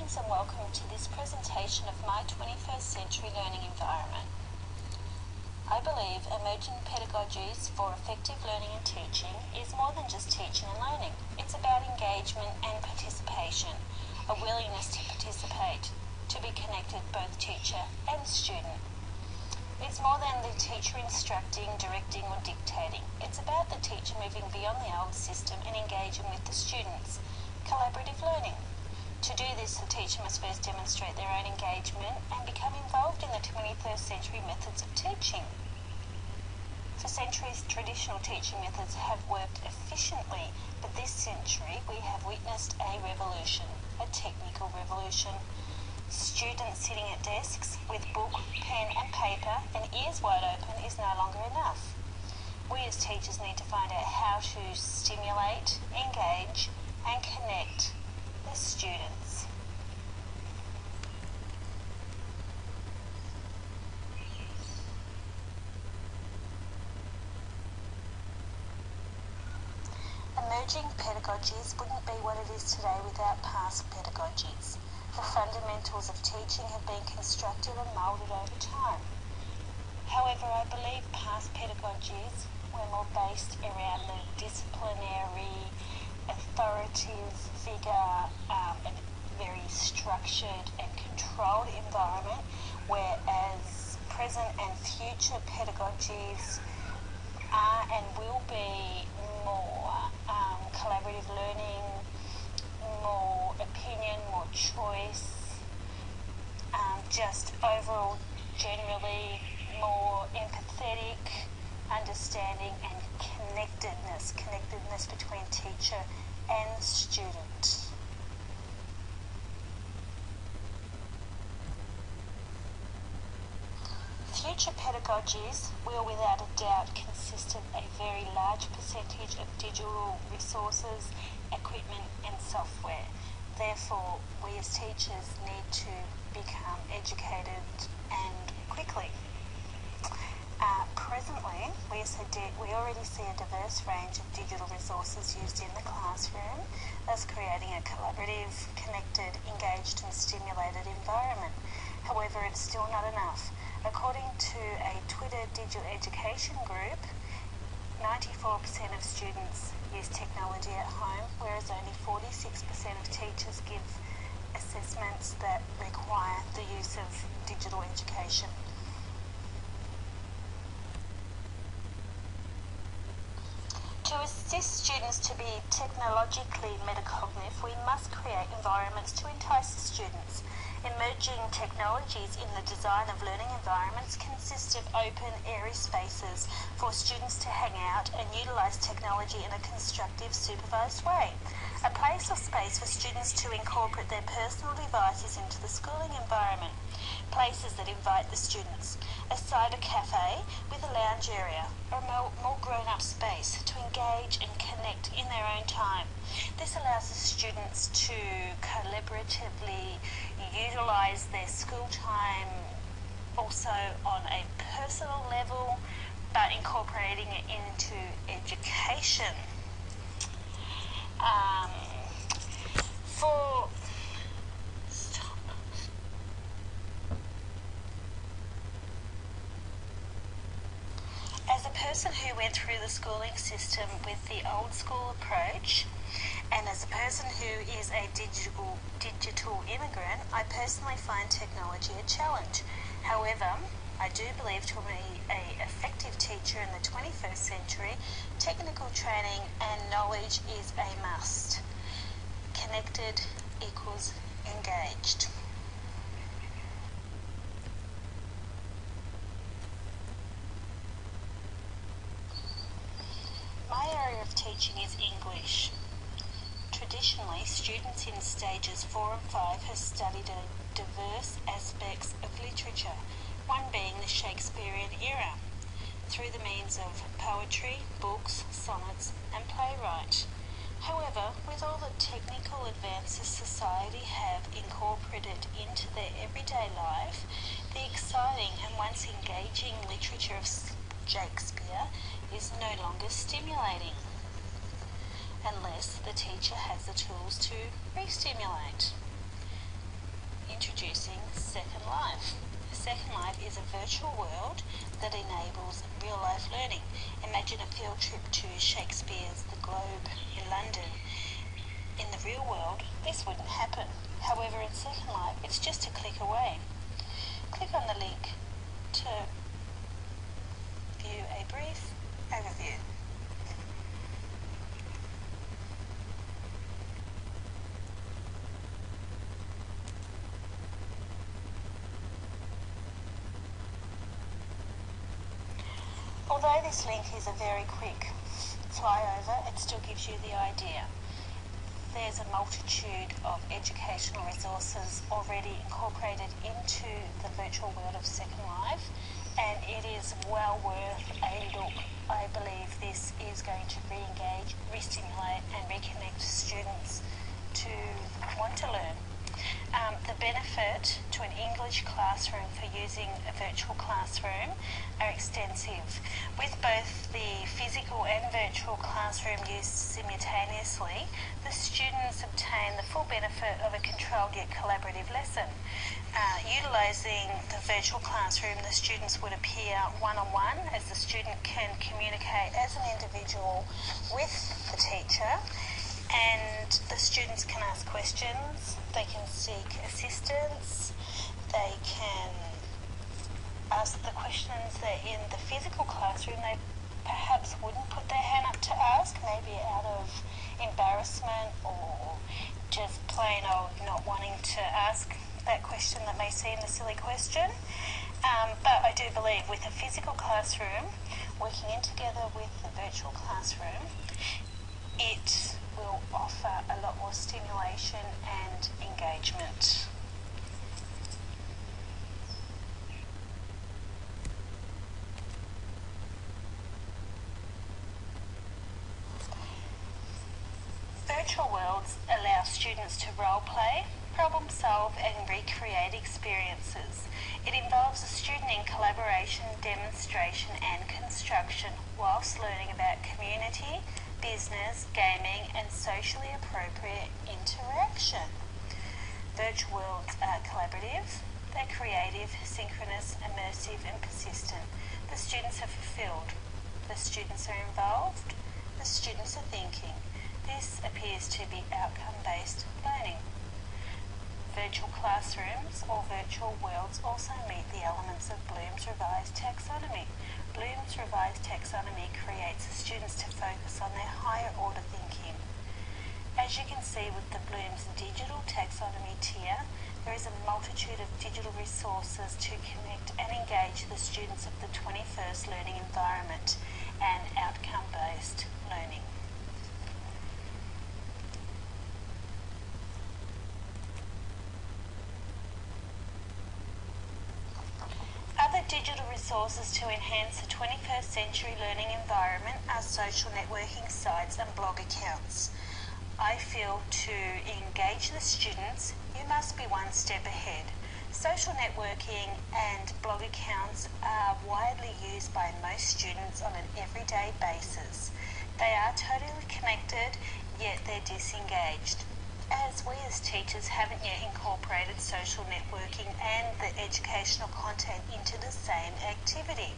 Greetings and welcome to this presentation of my 21st century learning environment. I believe emerging pedagogies for effective learning and teaching is more than just teaching and learning. It's about engagement and participation, a willingness to participate, to be connected both teacher and student. It's more than the teacher instructing, directing or dictating. It's about the teacher moving beyond the old system and engaging with the students. Collaborative learning. To do this, the teacher must first demonstrate their own engagement and become involved in the 21st century methods of teaching. For centuries, traditional teaching methods have worked efficiently, but this century we have witnessed a revolution, a technical revolution. Students sitting at desks with book, pen and paper and ears wide open is no longer enough. We as teachers need to find out how to stimulate, engage and connect the students. Emerging pedagogies wouldn't be what it is today without past pedagogies. The fundamentals of teaching have been constructed and moulded over time. However, I believe past pedagogies were more based around the disciplinary, authoritative figure, a very structured and controlled environment, whereas present and future pedagogies are and will be more collaborative learning, more opinion, more choice, just overall generally more empathetic, understanding and connectedness between teacher and student. Future pedagogies will without a doubt consist of a very large percentage of digital resources, equipment and software. Therefore, we as teachers need to become educated and quickly. Presently, we already see a diverse range of digital resources used in the classroom, thus creating a collaborative, connected, engaged and stimulated environment. However, it's still not enough. According to a Twitter digital education group, 94% of students use technology at home, whereas only 46% of teachers give assessments that require the use of digital education. To assist students to be technologically metacognitive, we must create environments to entice the students. Emerging technologies in the design of learning environments consist of open, airy spaces for students to hang out and utilise technology in a constructive, supervised way. A place or space for students to incorporate their personal devices into the schooling environment. Places that invite the students. A cider cafe with a lounge area or a more grown-up space to engage and connect in their own time. This allows the students to collaboratively utilise their school time also on a personal level, but incorporating it into education. As a person who went through the schooling system with the old school approach, and as a person who is a digital immigrant, I personally find technology a challenge. However, I do believe to be an effective teacher in the 21st century, technical training and knowledge is a must. Connected equals engaged. My area of teaching is English. Traditionally, students in stages 4 and 5 have studied diverse aspects of literature, one being the Shakespearean era, through the means of poetry, books, sonnets and playwright. However, with all the technical advances society have incorporated into their everyday life, the exciting and once engaging literature of Shakespeare is no longer stimulating. unless the teacher has the tools to re-stimulate. introducing Second Life. Second Life is a virtual world that enables real-life learning. Imagine a field trip to Shakespeare's The Globe in London. In the real world, this wouldn't happen. However, in Second Life, it's just a click away. Click on the link to view a brief overview. Although this link is a very quick flyover, it still gives you the idea. There's a multitude of educational resources already incorporated into the virtual world of Second Life, and it is well worth a look. I believe this is going to re-engage, re-stimulate and reconnect students to want to learn. The benefit to an English classroom for using a virtual classroom are extensive. With both the physical and virtual classroom used simultaneously, the students obtain the full benefit of a controlled yet collaborative lesson. Utilising the virtual classroom, the students would appear one-on-one as the student can communicate as an individual with the teacher, and the students can ask questions, they can seek assistance, they can ask the questions that in the physical classroom they perhaps wouldn't put their hand up to ask, maybe out of embarrassment or just plain old not wanting to ask that question that may seem a silly question. But I do believe with a physical classroom, working in together with the virtual classroom, it will offer a lot more stimulation and engagement. Virtual worlds allow students to role play, problem solve and recreate experiences. It involves a student in collaboration, demonstration and construction whilst learning about community, business, gaming and socially appropriate interaction. Virtual worlds are collaborative, they're creative, synchronous, immersive and persistent. The students are fulfilled, the students are involved, the students are thinking. This appears to be outcome-based learning. Virtual classrooms or virtual worlds also meet the elements of Bloom's revised taxonomy. Bloom's revised taxonomy creates students to focus on their higher order thinking. As you can see with the Bloom's digital taxonomy tier, there is a multitude of digital resources to connect and engage the students of the 21st learning environment and outcome-based learning. Digital resources to enhance the 21st century learning environment are social networking sites and blog accounts. I feel to engage the students, you must be one step ahead. Social networking and blog accounts are widely used by most students on an everyday basis. They are totally connected, yet they're disengaged. As we as teachers haven't yet incorporated social networking and the educational content into the same activity.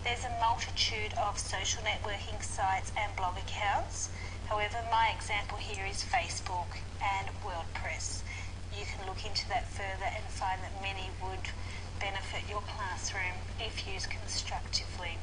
There's a multitude of social networking sites and blog accounts. However, my example here is Facebook and WordPress. You can look into that further and find that many would benefit your classroom if used constructively.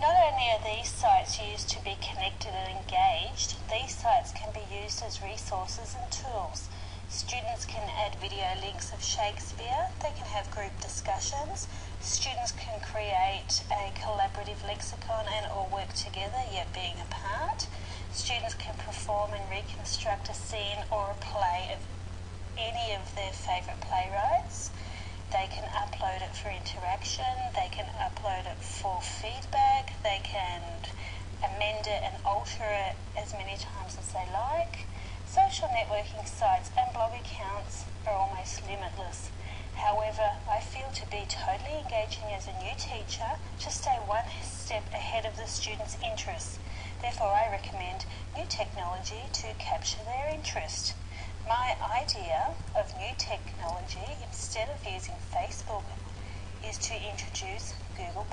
Not only are these sites used to be connected and engaged, these sites can be used as resources and tools. Students can add video links of Shakespeare, they can have group discussions, students can create a collaborative lexicon and all work together yet being apart. Students can perform and reconstruct a scene or a play of any of their favourite playwrights. They can upload it for interaction, they can upload it for feedback, they can amend it and alter it as many times as they like. Social networking sites and blog accounts are almost limitless. However, I feel able to be totally engaging as a new teacher to stay one step ahead of the students' interests. Therefore, I recommend new technology to capture their interest. My idea of new technology, instead of using Facebook, is to introduce Google+.